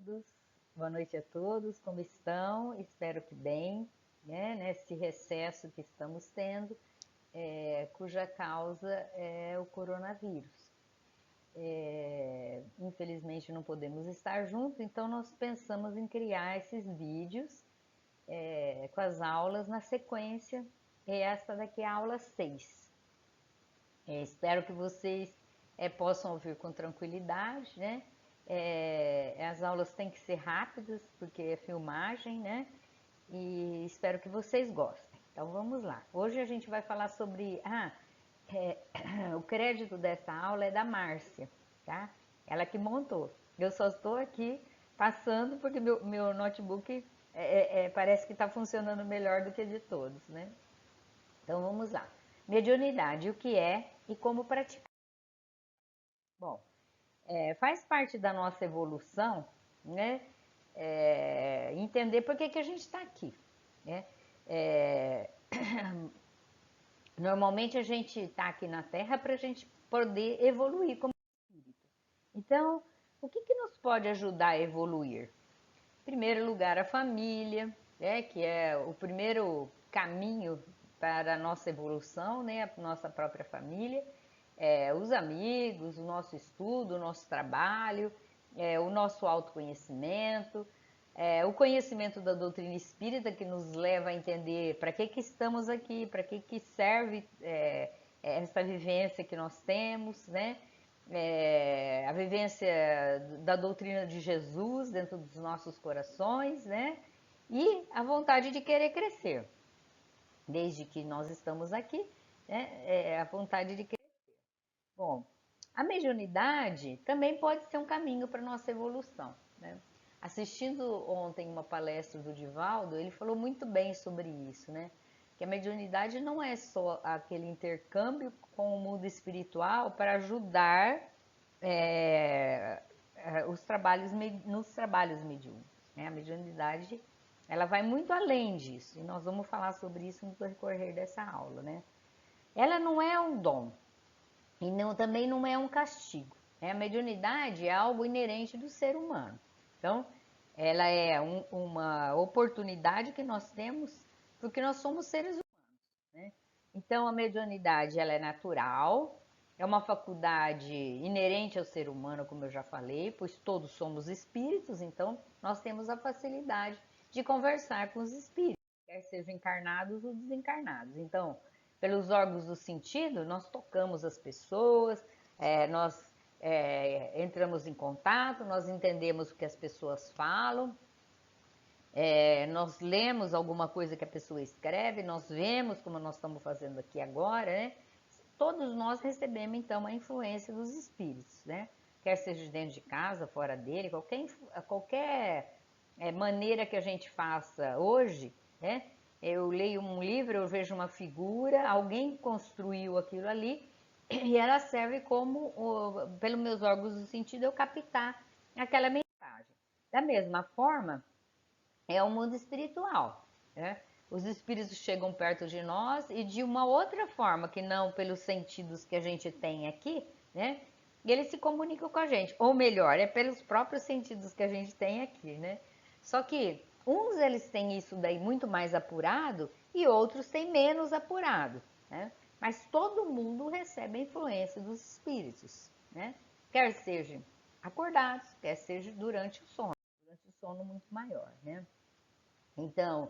todos, boa noite a todos, como estão? Espero que bem, né? Nesse recesso que estamos tendo, cuja causa é o coronavírus. Infelizmente não podemos estar juntos, então nós pensamos em criar esses vídeos com as aulas na sequência, e esta daqui é a aula 6. Espero que vocês possam ouvir com tranquilidade, né? As aulas têm que ser rápidas, porque é filmagem, né? E espero que vocês gostem. Então vamos lá. Hoje a gente vai falar sobre... o crédito dessa aula é da Márcia, tá? Ela que montou. Eu só estou aqui passando porque meu notebook parece que está funcionando melhor do que de todos, né? Então vamos lá. Mediunidade, o que é e como praticar. Bom, faz parte da nossa evolução, né? Entender por que a gente está aqui, né? Normalmente a gente está aqui na Terra para a gente poder evoluir como espírito. Então, o que nos pode ajudar a evoluir? Em primeiro lugar, a família, né? Que é o primeiro caminho para a nossa evolução, né? A nossa própria família. Os amigos, o nosso estudo, o nosso trabalho, o nosso autoconhecimento, o conhecimento da doutrina espírita que nos leva a entender para que estamos aqui, para que serve essa vivência que nós temos, né? A vivência da doutrina de Jesus dentro dos nossos corações, né? E a vontade de querer crescer. Desde que nós estamos aqui, né? A vontade de querer. Bom, a mediunidade também pode ser um caminho para a nossa evolução, né? Assistindo ontem uma palestra do Divaldo, ele falou muito bem sobre isso, né? Que a mediunidade não é só aquele intercâmbio com o mundo espiritual para ajudar nos trabalhos mediúnicos, né? A mediunidade, ela vai muito além disso, e nós vamos falar sobre isso no decorrer dessa aula, né? Ela não é um dom, e também não é um castigo, né? A mediunidade é algo inerente do ser humano. Então, ela é uma oportunidade que nós temos porque nós somos seres humanos, né? Então, a mediunidade ela é natural, é uma faculdade inerente ao ser humano, como eu já falei, pois todos somos espíritos, então nós temos a facilidade de conversar com os espíritos, quer sejam encarnados ou desencarnados. Então, pelos órgãos do sentido, nós tocamos as pessoas, nós entramos em contato, nós entendemos o que as pessoas falam, nós lemos alguma coisa que a pessoa escreve, nós vemos como nós estamos fazendo aqui agora, né? Todos nós recebemos, então, a influência dos espíritos, né? Quer seja dentro de casa, fora dele, qualquer maneira que a gente faça hoje, né? Eu leio um livro, eu vejo uma figura, alguém construiu aquilo ali e ela serve como, pelos meus órgãos do sentido, eu captar aquela mensagem. Da mesma forma, é o mundo espiritual, né? Os espíritos chegam perto de nós e de uma outra forma, que não pelos sentidos que a gente tem aqui, né? E eles se comunicam com a gente, ou melhor, é pelos próprios sentidos que a gente tem aqui, né? Só que uns eles têm isso daí muito mais apurado e outros têm menos apurado, né? Mas todo mundo recebe a influência dos espíritos, né? Quer seja acordados, quer seja durante o sono muito maior, né? Então,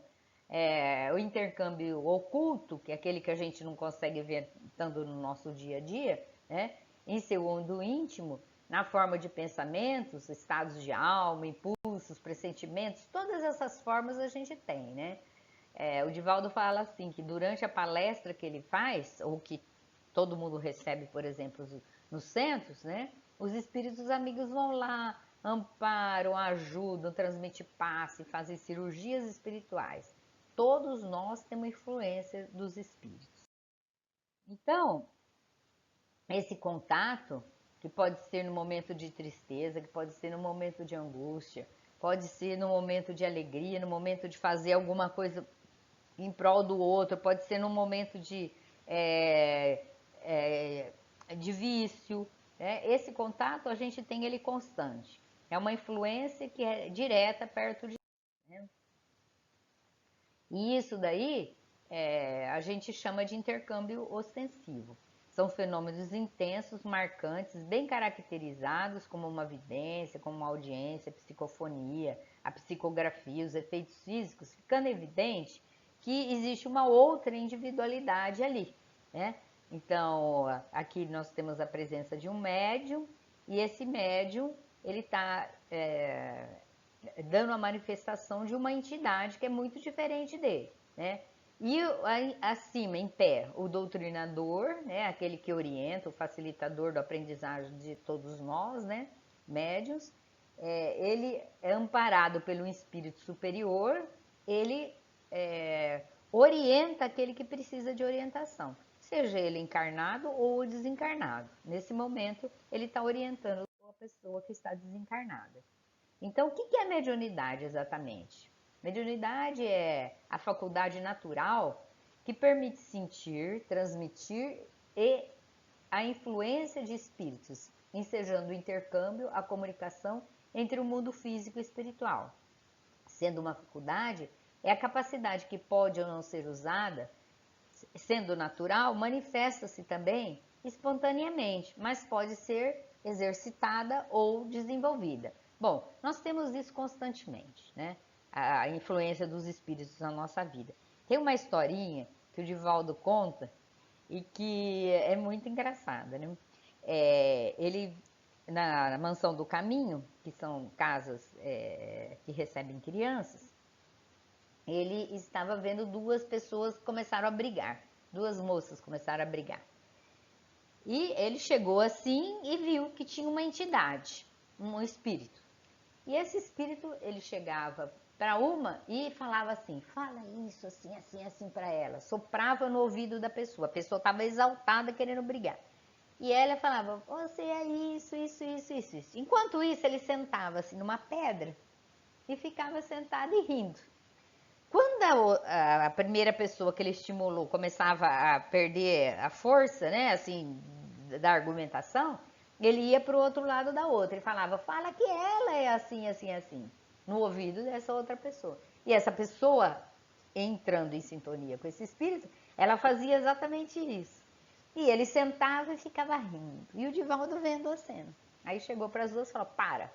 o intercâmbio oculto, que é aquele que a gente não consegue ver estando no nosso dia a dia, né? Em seu mundo íntimo, na forma de pensamentos, estados de alma, impulsos, pressentimentos, todas essas formas a gente tem, né? O Divaldo fala assim, que durante a palestra que ele faz, ou que todo mundo recebe, por exemplo, nos centros, né? Os espíritos amigos vão lá, amparam, ajudam, transmitem passe, fazem cirurgias espirituais. Todos nós temos influência dos espíritos. Então, esse contato, que pode ser no momento de tristeza, que pode ser no momento de angústia, pode ser no momento de alegria, no momento de fazer alguma coisa em prol do outro, pode ser no momento de vício, né? Esse contato a gente tem ele constante. É uma influência que é direta perto de nós, né? E isso daí a gente chama de intercâmbio ostensivo. São fenômenos intensos, marcantes, bem caracterizados, como uma vidência, como uma audiência, psicofonia, a psicografia, os efeitos físicos, ficando evidente que existe uma outra individualidade ali, né? Então, aqui nós temos a presença de um médium, e esse médium, ele está dando a manifestação de uma entidade que é muito diferente dele, né? E acima, em pé, o doutrinador, né, aquele que orienta, o facilitador do aprendizagem de todos nós, né, médiuns, ele é amparado pelo espírito superior, ele orienta aquele que precisa de orientação, seja ele encarnado ou desencarnado. Nesse momento, ele está orientando a pessoa que está desencarnada. Então, o que é mediunidade exatamente? Mediunidade é a faculdade natural que permite sentir, transmitir e a influência de espíritos, ensejando o intercâmbio, a comunicação entre o mundo físico e espiritual. Sendo uma faculdade, é a capacidade que pode ou não ser usada, sendo natural, manifesta-se também espontaneamente, mas pode ser exercitada ou desenvolvida. Bom, nós temos isso constantemente, né? A influência dos espíritos na nossa vida. Tem uma historinha que o Divaldo conta e que é muito engraçada, né? Ele, na Mansão do Caminho, que são casas que recebem crianças, ele estava vendo duas pessoas que começaram a brigar. Duas moças começaram a brigar. E ele chegou assim e viu que tinha uma entidade, um espírito. E esse espírito, ele chegava para uma e falava assim, fala isso, assim, assim, assim para ela. Soprava no ouvido da pessoa. A pessoa estava exaltada, querendo brigar. E ela falava, você é isso, isso, isso, isso, isso. Enquanto isso, ele sentava assim numa pedra e ficava sentado e rindo. Quando a primeira pessoa que ele estimulou começava a perder a força, né, assim, da argumentação, ele ia para o outro lado da outra. Ele falava, fala que ela é assim, assim, assim, no ouvido dessa outra pessoa. E essa pessoa, entrando em sintonia com esse espírito, ela fazia exatamente isso. E ele sentava e ficava rindo. E o Divaldo vendo a cena. Aí chegou para as duas e falou, para,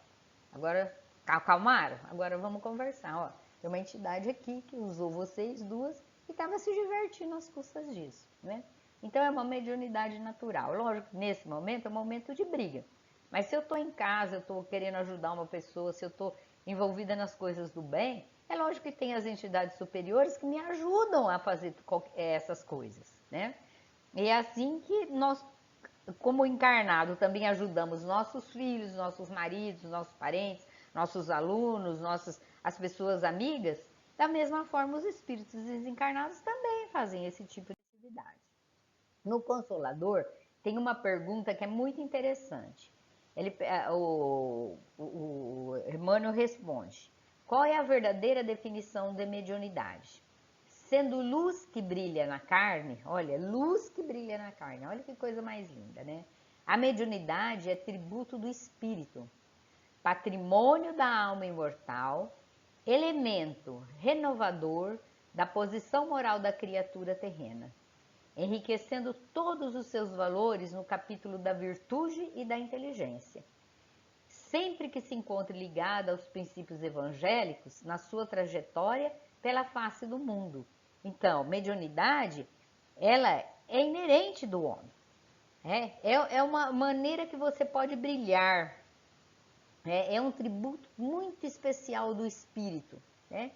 agora acalmaram? Agora vamos conversar, ó. Tem uma entidade aqui que usou vocês duas e estava se divertindo às custas disso, né? Então é uma mediunidade natural. Lógico que nesse momento é um momento de briga. Mas se eu estou em casa, eu estou querendo ajudar uma pessoa, se eu estou envolvida nas coisas do bem, é lógico que tem as entidades superiores que me ajudam a fazer essas coisas, né? E é assim que nós, como encarnado, também ajudamos nossos filhos, nossos maridos, nossos parentes, nossos alunos, as pessoas amigas. Da mesma forma, os espíritos desencarnados também fazem esse tipo de atividade. No Consolador, tem uma pergunta que é muito interessante. O Emmanuel responde, qual é a verdadeira definição de mediunidade? Sendo luz que brilha na carne, olha, luz que brilha na carne, olha que coisa mais linda, né? A mediunidade é tributo do espírito, patrimônio da alma imortal, elemento renovador da posição moral da criatura terrena, enriquecendo todos os seus valores no capítulo da virtude e da inteligência. Sempre que se encontre ligada aos princípios evangélicos na sua trajetória pela face do mundo. Então, mediunidade, ela é inerente do homem. É uma maneira que você pode brilhar. É um tributo muito especial do espírito, né?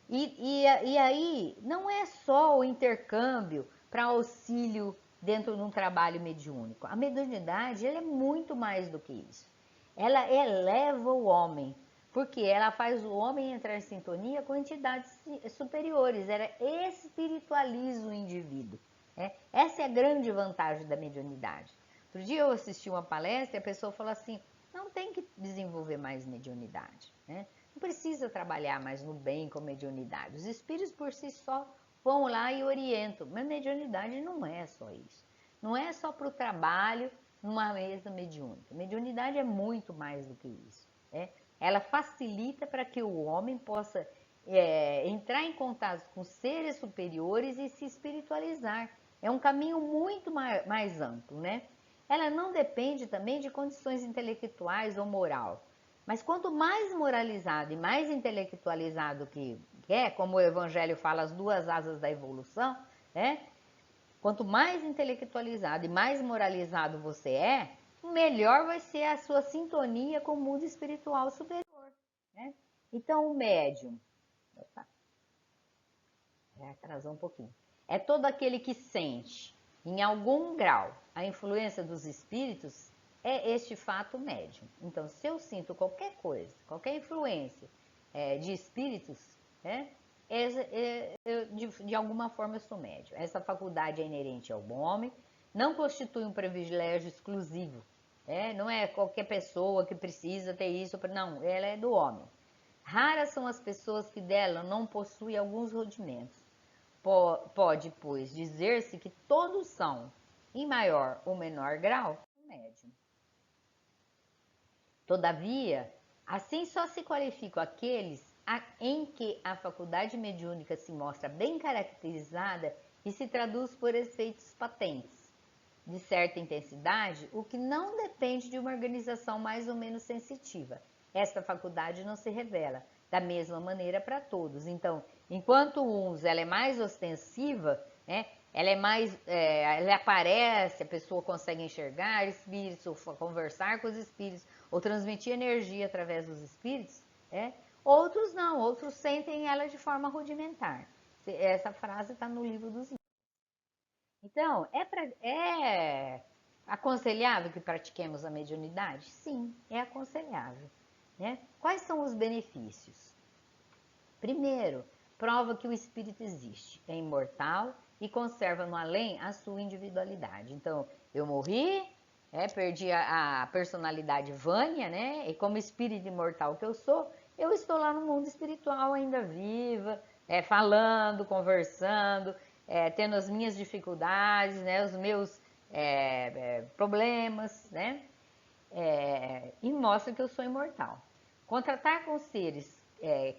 E aí, não é só o intercâmbio para auxílio dentro de um trabalho mediúnico. A mediunidade, ela é muito mais do que isso. Ela eleva o homem, porque ela faz o homem entrar em sintonia com entidades superiores, ela espiritualiza o indivíduo. Essa é a grande vantagem da mediunidade. Outro dia eu assisti uma palestra e a pessoa falou assim, não tem que desenvolver mais mediunidade, né? Não precisa trabalhar mais no bem com mediunidade. Os espíritos por si só vão lá e orientam, mas mediunidade não é só isso. Não é só para o trabalho numa mesa mediúnica. Mediunidade é muito mais do que isso, né? ela facilita para que o homem possa entrar em contato com seres superiores e se espiritualizar. É um caminho muito mais amplo, né? Ela não depende também de condições intelectuais ou moral. Mas quanto mais moralizado e mais intelectualizado que é, como o Evangelho fala, as duas asas da evolução, né? Quanto mais intelectualizado e mais moralizado você é, melhor vai ser a sua sintonia com o mundo espiritual superior, né? Então, o médium, opa, atrasou um pouquinho, é todo aquele que sente, em algum grau, a influência dos espíritos, é este fato médium. Então, se eu sinto qualquer coisa, qualquer influência de espíritos, né, de alguma forma eu sou médium. Essa faculdade é inerente ao homem, não constitui um privilégio exclusivo. Não é qualquer pessoa que precisa ter isso, não, ela é do homem. Raras são as pessoas que dela não possuem alguns rudimentos. Pode, pois, dizer-se que todos são, em maior ou menor grau, médium. Todavia, assim só se qualificam aqueles em que a faculdade mediúnica se mostra bem caracterizada e se traduz por efeitos patentes, de certa intensidade, o que não depende de uma organização mais ou menos sensitiva. Esta faculdade não se revela da mesma maneira para todos. Então, enquanto uns ela é mais ostensiva, né, ela é mais, ela aparece, a pessoa consegue enxergar espíritos, ou conversar com os espíritos, ou transmitir energia através dos espíritos, outros não, outros sentem ela de forma rudimentar. Essa frase está no livro dos livros. Então, é aconselhável que pratiquemos a mediunidade? Sim, é aconselhável, né? Quais são os benefícios? Primeiro, prova que o espírito existe, é imortal e conserva no além a sua individualidade. Então, eu morri, perdi a personalidade vânia, né? E como espírito imortal que eu sou, eu estou lá no mundo espiritual ainda viva, falando, conversando, tendo as minhas dificuldades, né? Os meus problemas, né? E mostra que eu sou imortal. Contratar com seres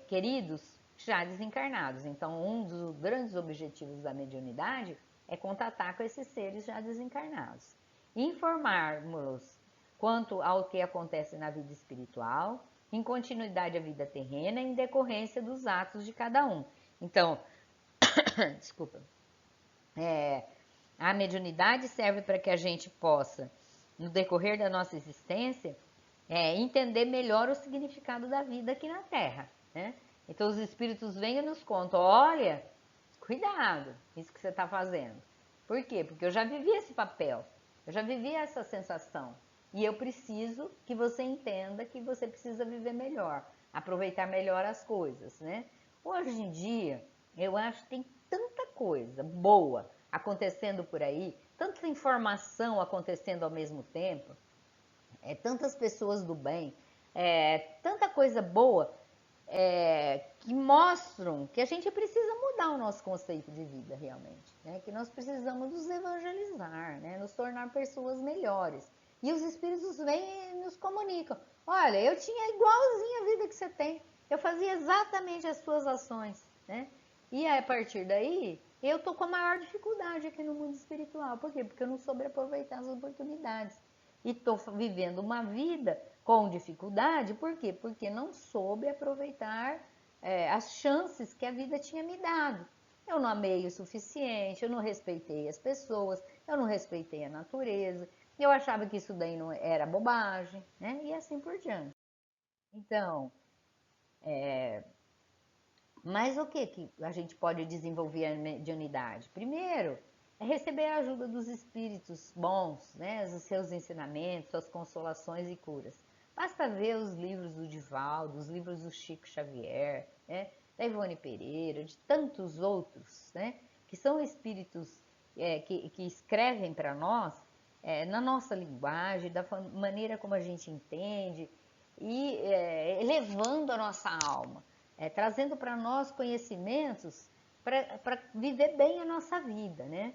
queridos já desencarnados. Então, um dos grandes objetivos da mediunidade é contatar com esses seres já desencarnados. Informarmos-los quanto ao que acontece na vida espiritual, em continuidade à vida terrena, em decorrência dos atos de cada um. Então, desculpa, a mediunidade serve para que a gente possa, no decorrer da nossa existência, entender melhor o significado da vida aqui na Terra, né? Então os espíritos vêm e nos contam, olha, cuidado, isso que você está fazendo. Por quê? Porque eu já vivi esse papel, eu já vivi essa sensação. E eu preciso que você entenda que você precisa viver melhor, aproveitar melhor as coisas, né? Hoje em dia, eu acho que tem tanta coisa boa acontecendo por aí, tanta informação acontecendo ao mesmo tempo, tantas pessoas do bem, tanta coisa boa que mostram que a gente precisa mudar o nosso conceito de vida realmente, né? Que nós precisamos nos evangelizar, né? Nos tornar pessoas melhores. E os espíritos vêm e nos comunicam, olha, eu tinha igualzinha a vida que você tem, eu fazia exatamente as suas ações, né? E a partir daí, eu tô com a maior dificuldade aqui no mundo espiritual. Por quê? Porque eu não soube aproveitar as oportunidades. E estou vivendo uma vida com dificuldade, por quê? Porque não soube aproveitar as chances que a vida tinha me dado. Eu não amei o suficiente, eu não respeitei as pessoas, eu não respeitei a natureza, eu achava que isso daí não era bobagem, né? E assim por diante. Então, mas o que a gente pode desenvolver a mediunidade? Primeiro, é receber a ajuda dos espíritos bons, né? Os seus ensinamentos, suas consolações e curas. Basta ver os livros do Divaldo, os livros do Chico Xavier, né? Da Ivone Pereira, de tantos outros, né? Que são espíritos que escrevem para nós na nossa linguagem, da maneira como a gente entende e elevando a nossa alma. Trazendo para nós conhecimentos para viver bem a nossa vida, né?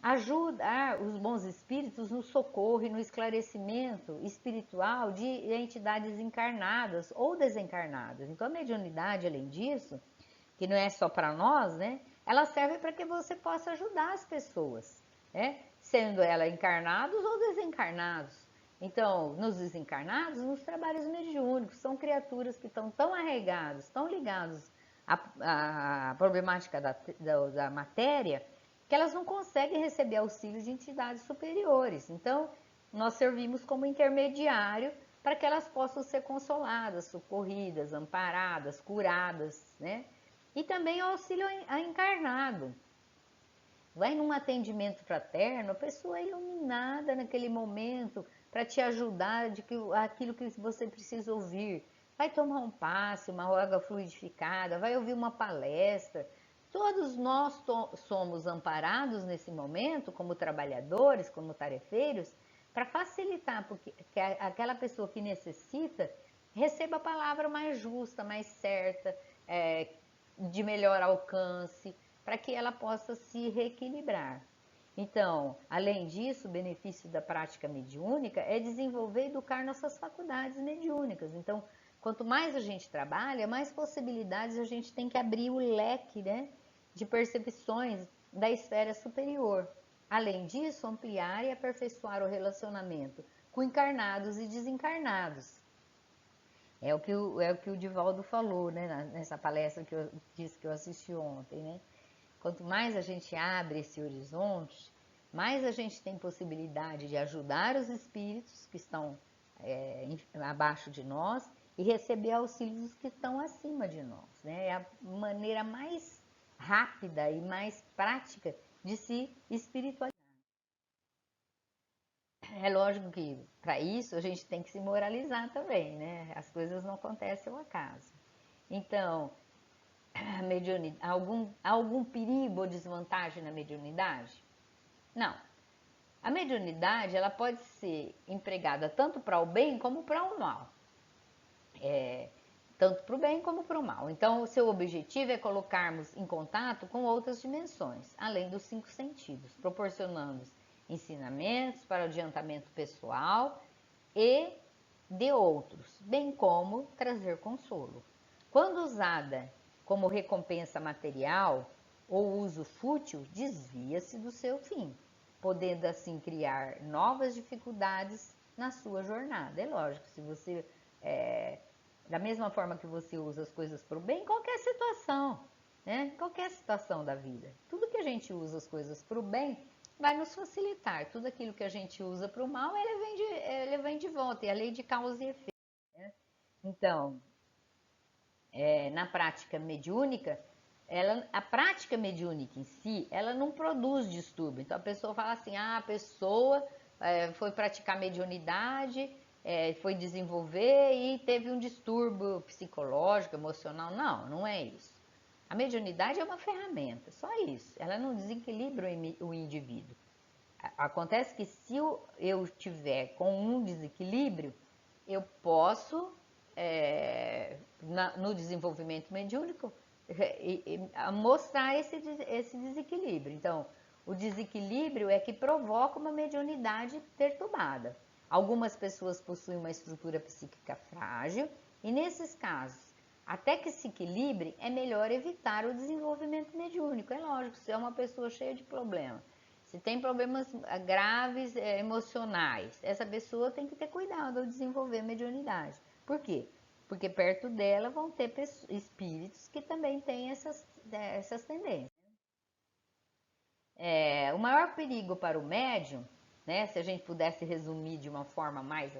ajudar os bons espíritos no socorro e no esclarecimento espiritual de entidades encarnadas ou desencarnadas. Então, a mediunidade, além disso, que não é só para nós, né? Ela serve para que você possa ajudar as pessoas, né? Sendo ela encarnados ou desencarnados. Então, nos desencarnados, nos trabalhos mediúnicos, são criaturas que estão tão arraigados, tão ligados à problemática da matéria, que elas não conseguem receber auxílio de entidades superiores. Então, nós servimos como intermediário para que elas possam ser consoladas, socorridas, amparadas, curadas, né? E também o auxílio a encarnado. Vai num atendimento fraterno, a pessoa é iluminada naquele momento para te ajudar de aquilo que você precisa ouvir. Vai tomar um passe, uma água fluidificada, vai ouvir uma palestra. Todos nós somos amparados nesse momento, como trabalhadores, como tarefeiros, para facilitar porque que aquela pessoa que necessita receba a palavra mais justa, mais certa, de melhor alcance, para que ela possa se reequilibrar. Então, além disso, o benefício da prática mediúnica é desenvolver e educar nossas faculdades mediúnicas. Então, quanto mais a gente trabalha, mais possibilidades a gente tem que abrir o leque, né, de percepções da esfera superior. Além disso, ampliar e aperfeiçoar o relacionamento com encarnados e desencarnados. É o que o Divaldo falou, né, nessa palestra que eu disse que eu assisti ontem, né? Quanto mais a gente abre esse horizonte, mais a gente tem possibilidade de ajudar os espíritos que estão abaixo de nós e receber auxílios que estão acima de nós, né? É a maneira mais rápida e mais prática de se espiritualizar. É lógico que para isso a gente tem que se moralizar também, né? As coisas não acontecem ao acaso. Então, a mediunidade, algum perigo ou desvantagem na mediunidade? Não. A mediunidade ela pode ser empregada tanto para o bem como para o mal. Tanto para o bem como para o mal. Então, o seu objetivo é colocarmos em contato com outras dimensões, além dos 5 sentidos, proporcionando ensinamentos para o adiantamento pessoal e de outros, bem como trazer consolo. Quando usada como recompensa material ou uso fútil, desvia-se do seu fim, podendo assim criar novas dificuldades na sua jornada. É lógico, se você da mesma forma que você usa as coisas para o bem, qualquer situação, né? Qualquer situação da vida. Tudo que a gente usa as coisas para o bem vai nos facilitar. Tudo aquilo que a gente usa para o mal, ele vem de volta. E a lei de causa e efeito. Né? Então, na prática mediúnica, a prática mediúnica em si, ela não produz distúrbio. Então, a pessoa fala assim, a pessoa foi praticar mediunidade, foi desenvolver e teve um distúrbio psicológico, emocional. Não, não é isso. A mediunidade é uma ferramenta, só isso. Ela não desequilibra o indivíduo. Acontece que se eu tiver com um desequilíbrio, eu posso, no desenvolvimento mediúnico, mostrar esse desequilíbrio. Então, o desequilíbrio é que provoca uma mediunidade perturbada. Algumas pessoas possuem uma estrutura psíquica frágil e, nesses casos, até que se equilibre, é melhor evitar o desenvolvimento mediúnico. É lógico, se é uma pessoa cheia de problemas, se tem problemas graves emocionais, essa pessoa tem que ter cuidado ao desenvolver mediunidade. Por quê? Porque perto dela vão ter espíritos que também têm essas tendências. O maior perigo para o médium, né, se a gente pudesse resumir de uma forma mais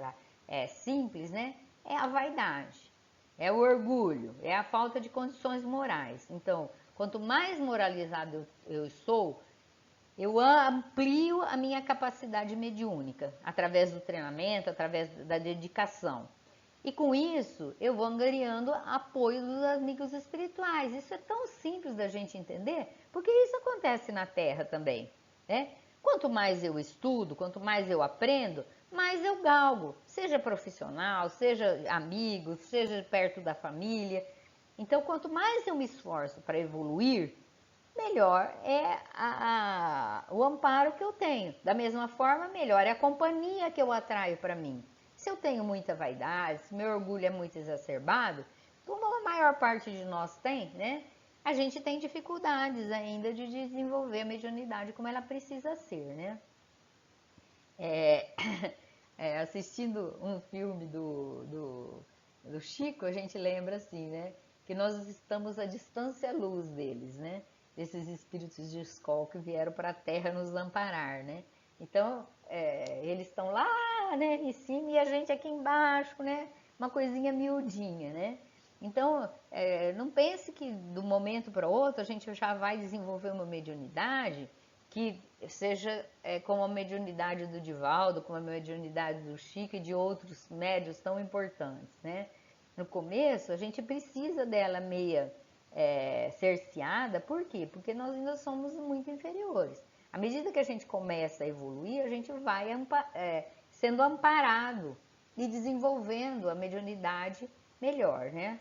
simples, né, é a vaidade, é o orgulho, é a falta de condições morais. Então, quanto mais moralizado eu sou, eu amplio a minha capacidade mediúnica, através do treinamento, através da dedicação. E com isso, eu vou angariando apoio dos amigos espirituais. Isso é tão simples da gente entender, porque isso acontece na Terra também, né? Quanto mais eu estudo, quanto mais eu aprendo, mais eu galgo, seja profissional, seja amigo, seja perto da família. Então, quanto mais eu me esforço para evoluir, melhor é o amparo que eu tenho. Da mesma forma, melhor é a companhia que eu atraio para mim. Se eu tenho muita vaidade, se meu orgulho é muito exacerbado, como a maior parte de nós tem, né? A gente tem dificuldades ainda de desenvolver a mediunidade como ela precisa ser, né? Assistindo um filme do Chico, a gente lembra assim, né? Que nós estamos à distância-luz deles, né? Desses espíritos de escola que vieram para a Terra nos amparar, né? Então, eles estão lá, né, em cima e a gente aqui embaixo, né? Uma coisinha miudinha, né? Então, não pense que do momento para outro a gente já vai desenvolver uma mediunidade que seja como a mediunidade do Divaldo, como a mediunidade do Chico e de outros médios tão importantes, né? No começo, a gente precisa dela meia cerceada, por quê? Porque nós ainda somos muito inferiores. À medida que a gente começa a evoluir, a gente vai sendo amparado e desenvolvendo a mediunidade melhor, né?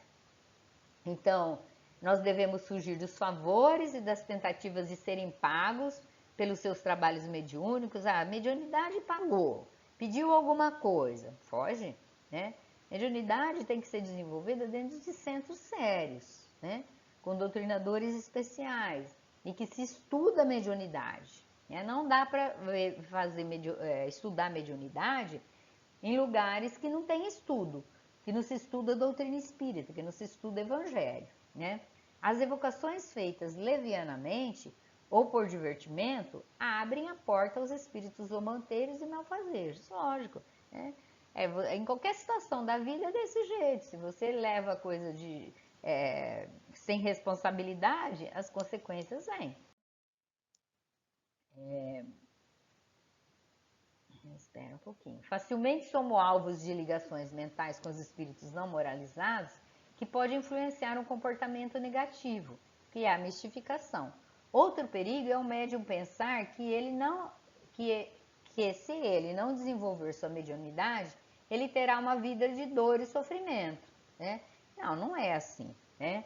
Então, nós devemos fugir dos favores e das tentativas de serem pagos pelos seus trabalhos mediúnicos. A mediunidade pagou, pediu alguma coisa, foge, né? Mediunidade tem que ser desenvolvida dentro de centros sérios, né? Com doutrinadores especiais e que se estuda a mediunidade, né? Não dá para estudar mediunidade em lugares que não tem estudo, que não se estuda a doutrina espírita, que não se estuda evangelho, né? As evocações feitas levianamente ou por divertimento abrem a porta aos espíritos zomanteiros e malfazejos, lógico, né? Em qualquer situação da vida é desse jeito. Se você leva a coisa sem responsabilidade, as consequências vêm. Espera um pouquinho. Facilmente somos alvos de ligações mentais com os espíritos não moralizados que pode influenciar um comportamento negativo, que é a mistificação. Outro perigo é o médium pensar que se ele não desenvolver sua mediunidade, ele terá uma vida de dor e sofrimento, né? Não é assim, né?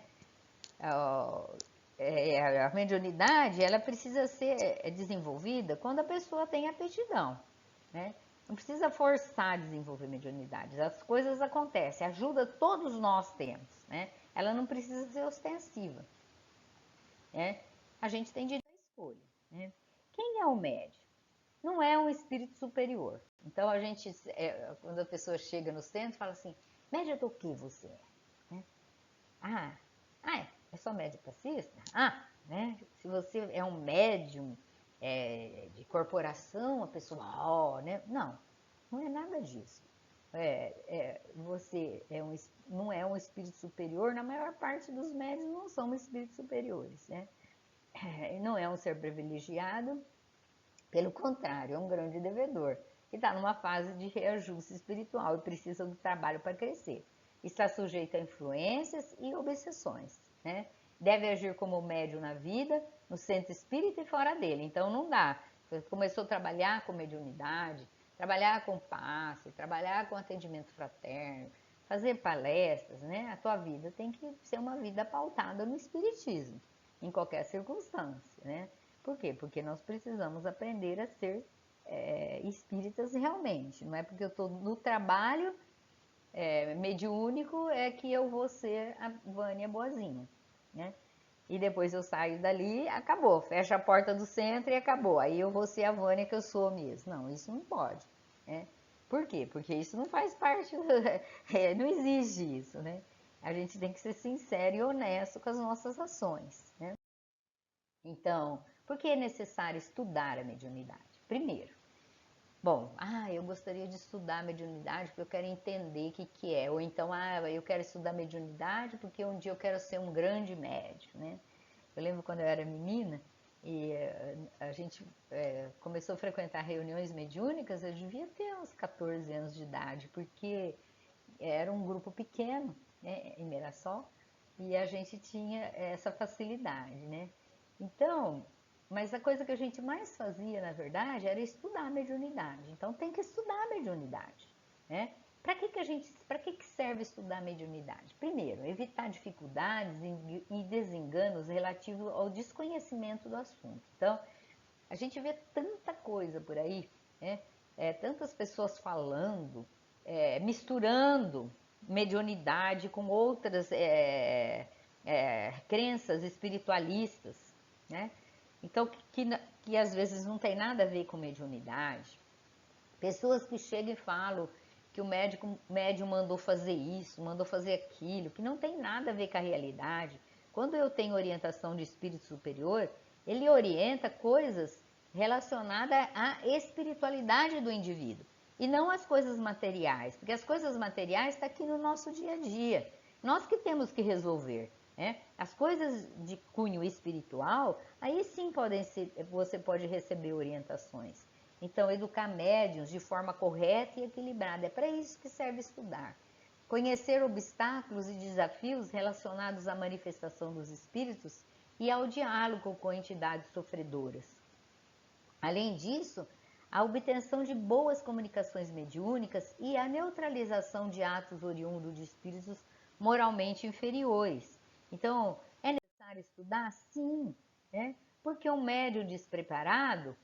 A mediunidade, ela precisa ser desenvolvida quando a pessoa tem aptidão, né? Não precisa forçar a desenvolver mediunidade. As coisas acontecem, ajuda todos nós temos, né? Ela não precisa ser ostensiva, né? A gente tem direito à escolha, né? Quem é o médium? Não é um espírito superior. Então a gente, quando a pessoa chega no centro, fala assim: médium do que você é? Né? É só médium passista? Né? Se você é um médium de corporação, a pessoa, né? Não é nada disso. Você não é um espírito superior, na maior parte dos médiuns não são espíritos superiores, né? Não é um ser privilegiado, pelo contrário, é um grande devedor, que está numa fase de reajuste espiritual e precisa do trabalho para crescer. Está sujeito a influências e obsessões, né? Deve agir como médium na vida, no centro espírita e fora dele. Então não dá. Você começou a trabalhar com mediunidade, trabalhar com passe, trabalhar com atendimento fraterno, fazer palestras, né? A tua vida tem que ser uma vida pautada no espiritismo, em qualquer circunstância, né? Por quê? Porque nós precisamos aprender a ser espíritas realmente. Não é porque eu estou no trabalho mediúnico que eu vou ser a Vânia boazinha, né? E depois eu saio dali, acabou. Fecha a porta do centro e acabou. Aí eu vou ser a Vânia que eu sou mesmo. Não, isso não pode, né? Por quê? Porque isso não faz parte, não existe isso, né? A gente tem que ser sincero e honesto com as nossas ações, né? Então, por que é necessário estudar a mediunidade? Primeiro, eu gostaria de estudar a mediunidade porque eu quero entender o que é. Ou então, eu quero estudar mediunidade porque um dia eu quero ser um grande médium, né? Eu lembro quando eu era menina e a gente começou a frequentar reuniões mediúnicas, eu devia ter uns 14 anos de idade, porque era um grupo pequeno, né, em Mirassol, e a gente tinha essa facilidade, né? Então, mas a coisa que a gente mais fazia, na verdade, era estudar a mediunidade. Então, tem que estudar a mediunidade, né? para que serve estudar mediunidade? Primeiro, evitar dificuldades e desenganos relativos ao desconhecimento do assunto. Então, a gente vê tanta coisa por aí, né? Tantas pessoas falando, misturando mediunidade com outras crenças espiritualistas, né? Então, que às vezes não tem nada a ver com mediunidade. Pessoas que chegam e falam que o médium mandou fazer isso, mandou fazer aquilo, que não tem nada a ver com a realidade. Quando eu tenho orientação de espírito superior, ele orienta coisas relacionadas à espiritualidade do indivíduo e não às coisas materiais, porque as coisas materiais estão aqui no nosso dia a dia. Nós que temos que resolver, né? As coisas de cunho espiritual, aí sim você pode receber orientações. Então, educar médiuns de forma correta e equilibrada, é para isso que serve estudar. Conhecer obstáculos e desafios relacionados à manifestação dos espíritos e ao diálogo com entidades sofredoras. Além disso, a obtenção de boas comunicações mediúnicas e a neutralização de atos oriundos de espíritos moralmente inferiores. Então, é necessário estudar? Sim, né? Porque um médium despreparado,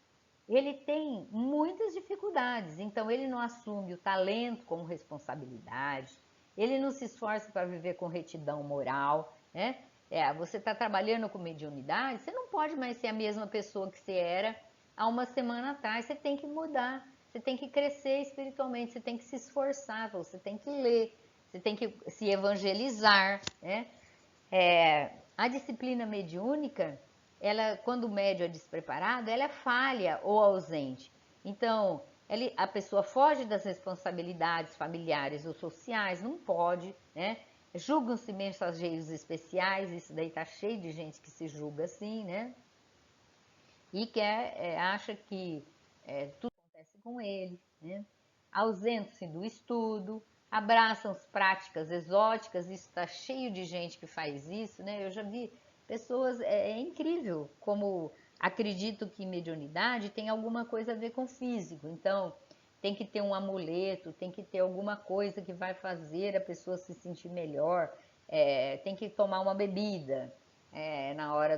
ele tem muitas dificuldades, então ele não assume o talento como responsabilidade, ele não se esforça para viver com retidão moral, né? Você está trabalhando com mediunidade, você não pode mais ser a mesma pessoa que você era há uma semana atrás, você tem que mudar, você tem que crescer espiritualmente, você tem que se esforçar, você tem que ler, você tem que se evangelizar, né? A disciplina mediúnica, ela, quando o médium é despreparado, ela é falha ou ausente. Então, a pessoa foge das responsabilidades familiares ou sociais, não pode, né? Julgam-se mensageiros especiais, isso daí tá cheio de gente que se julga assim, né? E acha que tudo acontece com ele, né? Ausentam-se do estudo, abraçam as práticas exóticas, isso está cheio de gente que faz isso, né? Eu já vi pessoas, é incrível como acredito que mediunidade tem alguma coisa a ver com físico, então tem que ter um amuleto, tem que ter alguma coisa que vai fazer a pessoa se sentir melhor, tem que tomar uma bebida, na hora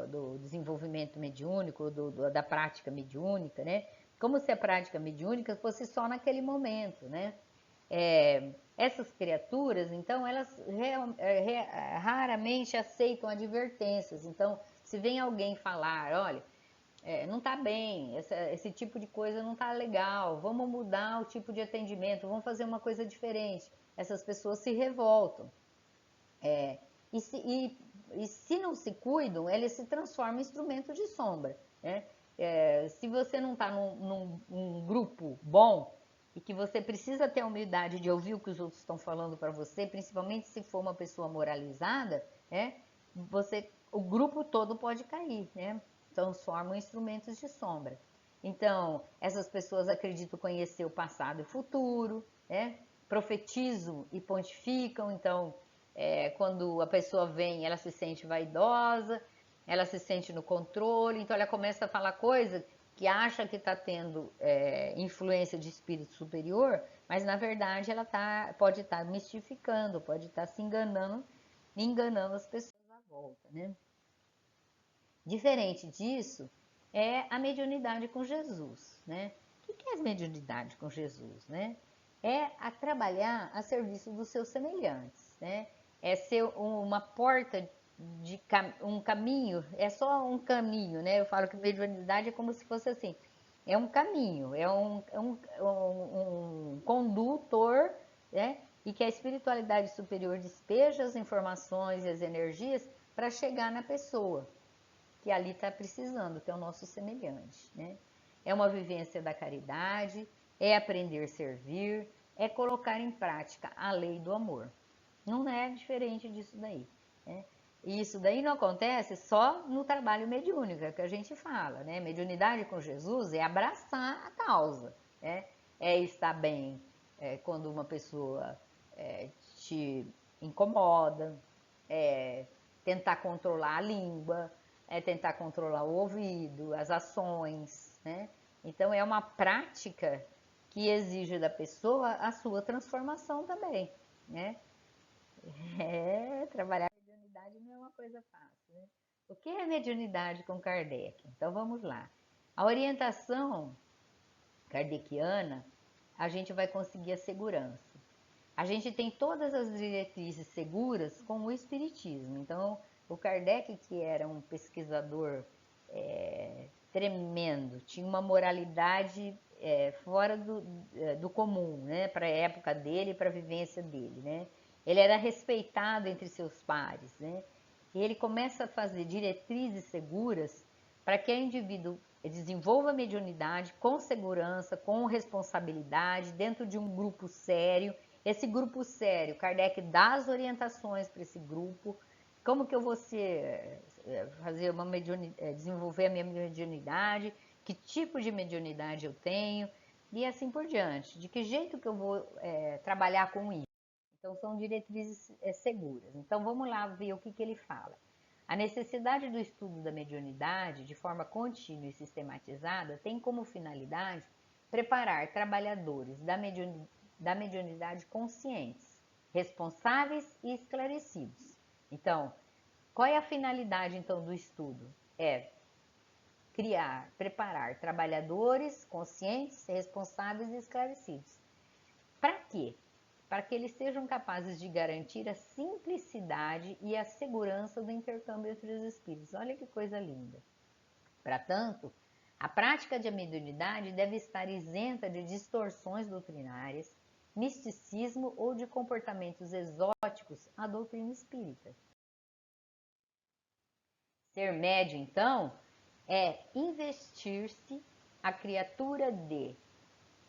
do desenvolvimento mediúnico, da prática mediúnica, né? Como se a prática mediúnica fosse só naquele momento, né? Essas criaturas, então, elas raramente aceitam advertências. Então, se vem alguém falar, olha, não está bem, esse tipo de coisa não está legal, vamos mudar o tipo de atendimento, vamos fazer uma coisa diferente. Essas pessoas se revoltam. E se não se cuidam, eles se transformam em instrumento de sombra, né? Se você não está num grupo bom e que você precisa ter a humildade de ouvir o que os outros estão falando para você, principalmente se for uma pessoa moralizada, né? O grupo todo pode cair, né? Transformam em instrumentos de sombra. Então, essas pessoas acreditam conhecer o passado e o futuro, né? Profetizam e pontificam, então quando a pessoa vem, ela se sente vaidosa, ela se sente no controle, então ela começa a falar coisa que acha que está tendo influência de espírito superior, mas na verdade ela pode estar mistificando, pode estar se enganando as pessoas à volta, né? Diferente disso é a mediunidade com Jesus, né? O que é a mediunidade com Jesus, né? É a trabalhar a serviço dos seus semelhantes, né? É ser uma porta um caminho, é só um caminho, né? Eu falo que mediunidade é como se fosse assim, é um caminho, é um condutor, né? E que a espiritualidade superior despeja as informações e as energias para chegar na pessoa que ali está precisando, que é o nosso semelhante, né? É uma vivência da caridade, é aprender a servir, é colocar em prática a lei do amor. Não é diferente disso daí, né? E isso daí não acontece só no trabalho mediúnico, que a gente fala, né? Mediunidade com Jesus é abraçar a causa, né? É estar bem quando uma pessoa te incomoda, tentar controlar a língua, tentar controlar o ouvido, as ações, né? Então é uma prática que exige da pessoa a sua transformação também, né? Trabalhar com mediunidade não é uma coisa fácil, né? O que é mediunidade com Kardec? Então vamos lá. A orientação kardeciana, a gente vai conseguir a segurança. A gente tem todas as diretrizes seguras com o Espiritismo. Então, o Kardec, que era um pesquisador tremendo, tinha uma moralidade fora do comum, né? Para a época dele e para a vivência dele, né? Ele era respeitado entre seus pares, né? E ele começa a fazer diretrizes seguras para que o indivíduo desenvolva a mediunidade com segurança, com responsabilidade, dentro de um grupo sério. Esse grupo sério, Kardec dá as orientações para esse grupo, como que eu vou fazer uma desenvolver a minha mediunidade, que tipo de mediunidade eu tenho, e assim por diante. De que jeito que eu vou trabalhar com isso? Então, são diretrizes seguras. Então, vamos lá ver o que ele fala. A necessidade do estudo da mediunidade, de forma contínua e sistematizada, tem como finalidade preparar trabalhadores da mediunidade conscientes, responsáveis e esclarecidos. Então, qual é a finalidade, então, do estudo? É preparar trabalhadores conscientes, responsáveis e esclarecidos. Para quê? Para que eles sejam capazes de garantir a simplicidade e a segurança do intercâmbio entre os espíritos. Olha que coisa linda. Para tanto, a prática de mediunidade deve estar isenta de distorções doutrinárias, misticismo ou de comportamentos exóticos à doutrina espírita. Ser médio, então, é investir-se a criatura de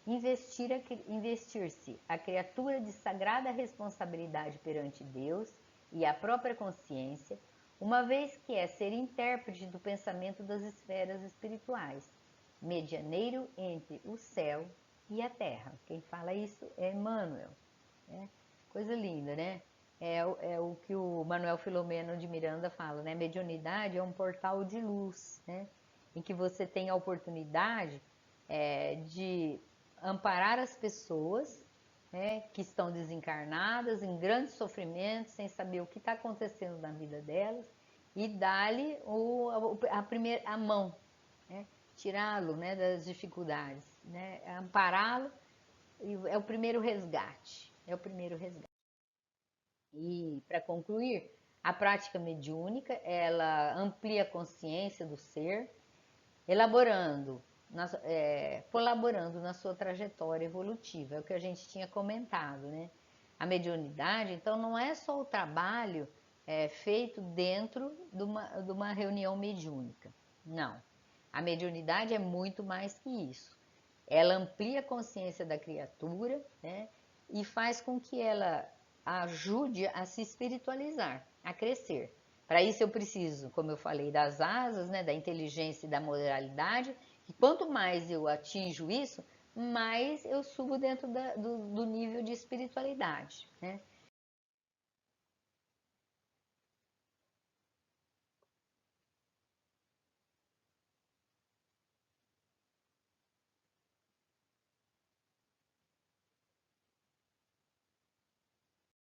investir-se a criatura de sagrada responsabilidade perante Deus e a própria consciência, uma vez que é ser intérprete do pensamento das esferas espirituais, medianeiro entre o céu e a terra. Quem fala isso é Emmanuel. Né? Coisa linda, né? É o que o Manuel Filomeno de Miranda fala, né? Mediunidade é um portal de luz, né? Em que você tem a oportunidade de amparar as pessoas, né, que estão desencarnadas, em grandes sofrimentos, sem saber o que está acontecendo na vida delas, e dar-lhe a mão, né, tirá-lo, né, das dificuldades, né, ampará-lo, é o primeiro resgate. É o primeiro resgate. E, para concluir, a prática mediúnica, ela amplia a consciência do ser, colaborando na sua trajetória evolutiva, é o que a gente tinha comentado, né? A mediunidade, então, não é só o trabalho feito dentro de uma reunião mediúnica, não. A mediunidade é muito mais que isso. Ela amplia a consciência da criatura, né? E faz com que ela ajude a se espiritualizar, a crescer. Para isso eu preciso, como eu falei, das asas, né, da inteligência e da moralidade, e quanto mais eu atinjo isso, mais eu subo dentro do nível de espiritualidade, né?